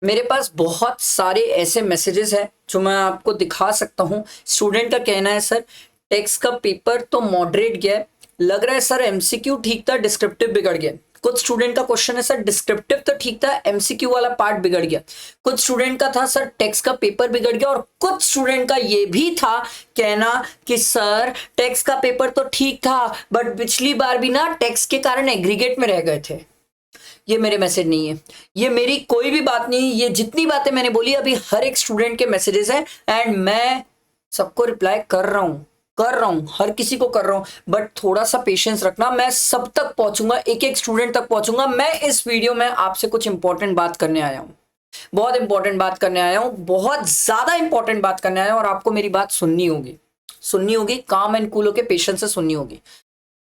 मेरे पास बहुत सारे ऐसे मैसेजेस हैं जो मैं आपको दिखा सकता हूँ। स्टूडेंट का कहना है सर टेक्स्ट का पेपर तो मॉडरेट गया है, लग रहा है सर एमसीक्यू ठीक था, डिस्क्रिप्टिव बिगड़ गया। कुछ स्टूडेंट का क्वेश्चन है सर डिस्क्रिप्टिव तो ठीक था, एमसीक्यू वाला पार्ट बिगड़ गया। कुछ स्टूडेंट का था सर टेक्स्ट का पेपर बिगड़ गया, और कुछ स्टूडेंट का ये भी था कहना कि सर टेक्स्ट का पेपर तो ठीक था बट पिछली बार भी ना टेक्स्ट के कारण एग्रीगेट में रह गए थे। ये मेरे मैसेज नहीं है, ये मेरी कोई भी बात नहीं, ये जितनी बातें मैंने बोली अभी हर एक स्टूडेंट के मैसेजेस हैं एंड मैं सबको रिप्लाई कर रहा हूं, हर किसी को कर रहा हूं। बट थोड़ा सा पेशेंस रखना, मैं सब तक पहुंचूंगा, एक एक स्टूडेंट तक पहुंचूंगा। मैं इस वीडियो में आपसे कुछ इंपॉर्टेंट बात करने आया हूं, बहुत इंपॉर्टेंट बात करने आया हूं, बहुत ज्यादा इंपॉर्टेंट बात करने आया हूं, और आपको मेरी बात सुननी होगी काम एंड कूल होके पेशेंस से सुननी होगी।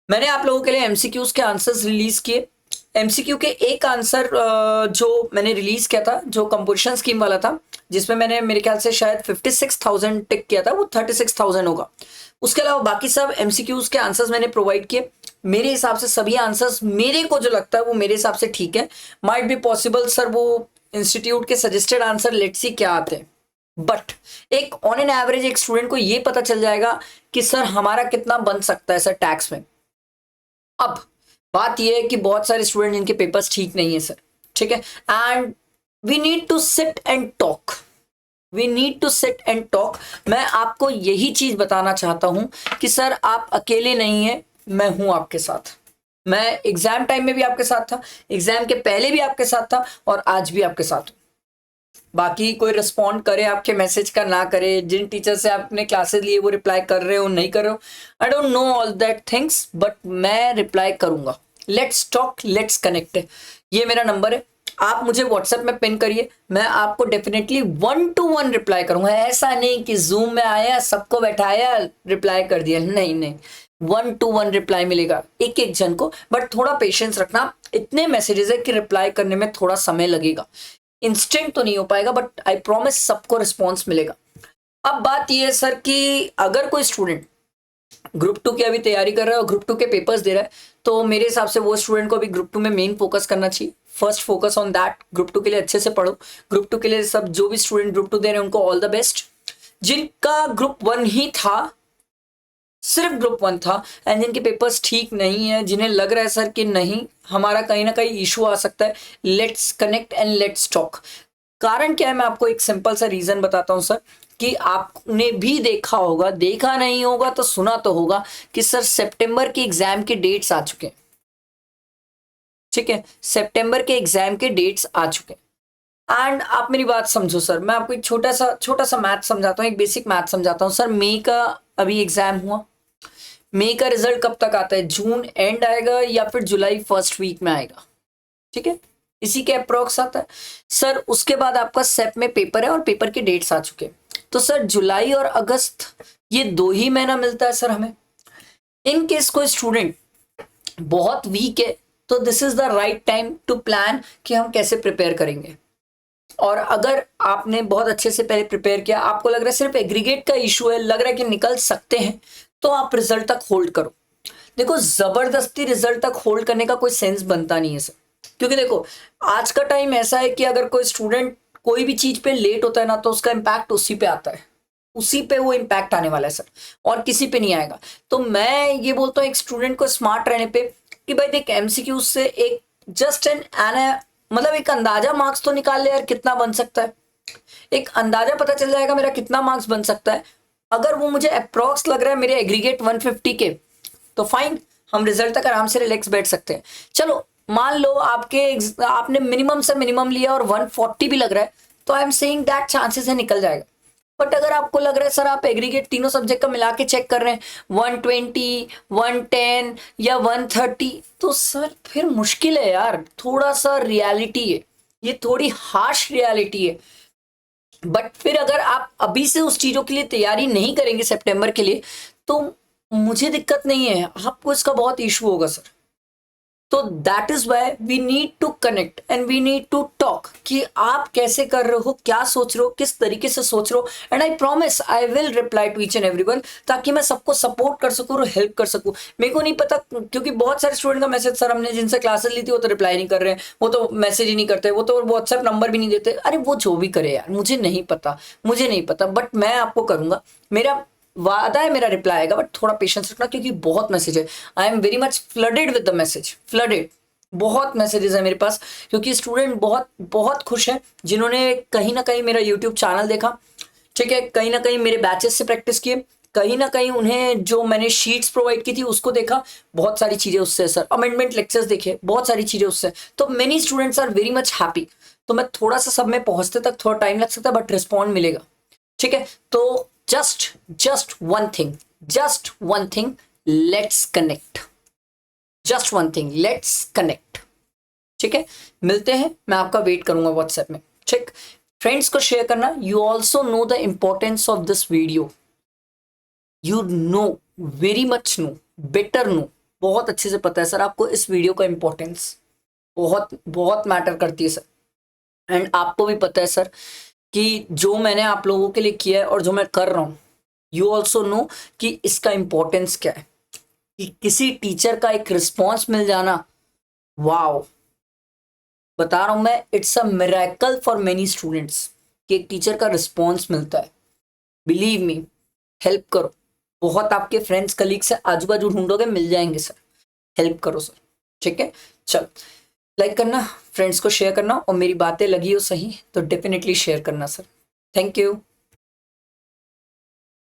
मैंने आप लोगों के लिए एमसीक्यूज के आंसर्स रिलीज किए। एमसीक्यू के एक आंसर जो मैंने रिलीज किया था, जो कंपोजिशन स्कीम वाला था, जिसमें मैंने मेरे ख्याल से शायद 56,000 टिक किया था, वो 36,000 होगा। उसके अलावा बाकी सब एमसीक्यूज के आंसर्स मैंने प्रोवाइड किए। मेरे हिसाब से सभी आंसर्स, मेरे को जो लगता है वो मेरे हिसाब से ठीक है। माइट बी पॉसिबल सर वो इंस्टीट्यूट के सजेस्टेड आंसर, लेट्स सी क्या आते हैं, बट एक ऑन एन एवरेज एक स्टूडेंट को ये पता चल जाएगा कि सर हमारा कितना बन सकता है सर टैक्स में। अब बात यह है कि बहुत सारे स्टूडेंट जिनके पेपर्स ठीक नहीं है सर, ठीक है, and we need to sit and talk, मैं आपको यही चीज बताना चाहता हूं कि सर आप अकेले नहीं हैं, मैं हूं आपके साथ। मैं एग्जाम टाइम में भी आपके साथ था, एग्जाम के पहले भी आपके साथ था, और आज भी आपके साथ हूं। बाकी कोई रिस्पॉन्ड करे आपके मैसेज का ना करे, जिन टीचर से आपने क्लासेस लिए वो रिप्लाई कर रहे हो नहीं कर रहे हो, I don't know all that things, but मैं रिप्लाई करूंगा। लेट्स टॉक, लेट्स कनेक्ट, ये मेरा नंबर है, आप मुझे व्हाट्सएप में पिन करिए, मैं आपको डेफिनेटली 1-to-1 रिप्लाई करूंगा। ऐसा नहीं कि जूम में आया सबको बैठाया रिप्लाई कर दिया, नहीं नहीं, 1-to-1 रिप्लाई मिलेगा एक एक जन को। बट थोड़ा पेशेंस रखना, इतने मैसेजेस है कि रिप्लाई करने में थोड़ा समय लगेगा, इंस्टेंट तो नहीं हो पाएगा, बट आई प्रॉमिस सबको रिस्पॉन्स मिलेगा। अब बात यह है सर कि अगर कोई स्टूडेंट ग्रुप 2 की अभी तैयारी कर रहा है और ग्रुप 2 के पेपर्स दे रहा है, तो मेरे हिसाब से वो स्टूडेंट को अभी ग्रुप 2 में मेन फोकस करना चाहिए। First focus on that, group 2 के लिए अच्छे से पढ़ो। ग्रुप 2 के लिए सब जो भी स्टूडेंट ग्रुप 2 दे रहे हैं उनको ऑल द बेस्ट। जिनका ग्रुप 1 ही था, सिर्फ ग्रुप 1 था, एंड जिनके पेपर्स ठीक नहीं है, जिन्हें लग रहा है सर कि नहीं हमारा कहीं ना कहीं इशू आ सकता है, let's connect and let's talk. कारण क्या है, मैं आपको एक सिंपल सा रीजन बताता हूं सर, कि आपने भी देखा होगा, देखा नहीं होगा तो सुना तो होगा कि सर सितंबर के एग्जाम के डेट्स आ चुके हैं, ठीक है, सितंबर के एग्जाम के डेट्स आ चुके हैं। एंड आप मेरी बात समझो सर, मैं आपको एक छोटा सा मैथ समझाता हूँ, एक बेसिक मैथ समझाता हूँ सर। मई का अभी एग्जाम हुआ, मई का रिजल्ट कब तक आता है, जून एंड आएगा या फिर जुलाई फर्स्ट वीक में आएगा, ठीक है, इसी के अप्रोक्स आता है सर। उसके बाद आपका सेप में पेपर है और पेपर के डेट्स आ चुके हैं, तो सर जुलाई और अगस्त ये 2 ही महीना मिलता है सर हमें। इन केस कोई स्टूडेंट बहुत वीक है तो this is the right time to plan कि हम कैसे प्रिपेयर करेंगे। और अगर आपने बहुत अच्छे से पहले प्रिपेयर किया, आपको लग रहा है सिर्फ एग्रीगेट का इशू है, लग रहा है कि निकल सकते हैं, तो आप रिजल्ट तक होल्ड करो। देखो जबरदस्ती रिजल्ट तक होल्ड करने का कोई सेंस बनता नहीं है सर, क्योंकि देखो आज का टाइम ऐसा है कि अगर कोई स्टूडेंट कोई भी चीज पे लेट होता है ना, तो उसका इम्पैक्ट उसी पे आता है, उसी पे वो इम्पैक्ट आने वाला है सर, और किसी पे नहीं आएगा। तो मैं ये बोलता हूँ एक स्टूडेंट को स्मार्ट रहने पे कि भाई देख एमसीक्यू से एक जस्ट एन मतलब एक अंदाजा मार्क्स तो निकाल ले यार, कितना बन सकता है, एक अंदाजा पता चल जाएगा मेरा कितना मार्क्स बन सकता है। अगर वो मुझे अप्रोक्स लग रहा है मेरे एग्रीगेट 150 के, तो फाइन, हम रिजल्ट तक आराम से रिलैक्स बैठ सकते हैं। चलो मान लो आपने मिनिमम से मिनिमम लिया और 140 भी लग रहा है, तो I am saying that chances है निकल जाएगा। बट अगर आपको लग रहा है सर आप एग्रीगेट तीनों सब्जेक्ट का मिला के चेक कर रहे हैं 120, 110 या 130, तो सर फिर मुश्किल है यार, थोड़ा सा रियलिटी है, ये थोड़ी हार्श रियलिटी है। बट फिर अगर आप अभी से उस चीजों के लिए तैयारी नहीं करेंगे सितंबर के लिए, तो मुझे दिक्कत नहीं है, आपको इसका बहुत इशू होगा सर। तो that is why we need to connect and we need to talk कि आप कैसे कर रहे हो, क्या सोच रहे हो, किस तरीके से सोच रहे हो। And I promise I will reply to each and everyone, ताकि मैं सबको सपोर्ट कर सकूं और हेल्प कर सकूं। मेरे को नहीं पता, क्योंकि बहुत सारे स्टूडेंट का मैसेज, सर हमने जिनसे क्लासेस ली थी वो तो रिप्लाई नहीं कर रहे हैं, वो तो मैसेज ही नहीं करते, वो तो व्हाट्सएप नंबर भी नहीं देते। अरे वो जो भी करे यार, मुझे नहीं पता, मुझे नहीं पता, बट मैं आपको करूंगा, मेरा वादा है, मेरा रिप्लाई आएगा। बट थोड़ा पेशेंस रखना, क्योंकि बहुत मैसेज है। I am very much flooded with the message, flooded, बहुत मैसेजेस है मेरे पास, क्योंकि स्टूडेंट बहुत बहुत खुश हैं जिन्होंने कहीं ना कहीं मेरा यूट्यूब चैनल देखा, ठीक है, कहीं ना कहीं मेरे बैचेस से प्रैक्टिस किए, कहीं ना कहीं उन्हें जो मैंने शीट्स प्रोवाइड की थी उसको देखा, बहुत सारी चीजें उससे सर, अमेंडमेंट लेक्चर्स देखे, बहुत सारी चीजें उससे। तो many students are very much happy. तो मैं थोड़ा सा सब में पहुंचते तक थोड़ा टाइम लग सकता है, बट रिस्पॉन्ड मिलेगा, ठीक है। तो just one thing, let's connect, just one thing, let's connect, ठीक है। मिलते हैं, मैं आपका वेट करूंगा व्हाट्सएप में, ठीक। फ्रेंड्स को शेयर करना। You also know the importance of this video, you know, very much know, better know, बहुत अच्छे से पता है सर आपको इस वीडियो का इंपॉर्टेंस बहुत बहुत मैटर करती है सर। एंड आपको भी पता है सर कि जो मैंने आप लोगों के लिए किया है और जो मैं कर रहा हूं, यू ऑल्सो नो कि इसका इंपॉर्टेंस क्या है, कि किसी टीचर का एक रिस्पॉन्स मिल जाना, वाओ, बता रहा हूं मैं, it's a miracle for many students कि एक टीचर का रिस्पॉन्स मिलता है। बिलीव मी, हेल्प करो, बहुत आपके फ्रेंड्स कलीग से आजू बाजू ढूंढोगे, मिल जाएंगे सर, हेल्प करो सर, ठीक है। चलो, लाइक करना, फ्रेंड्स को शेयर करना, और मेरी बातें लगी हो सही तो डेफिनेटली शेयर करना सर। Thank you.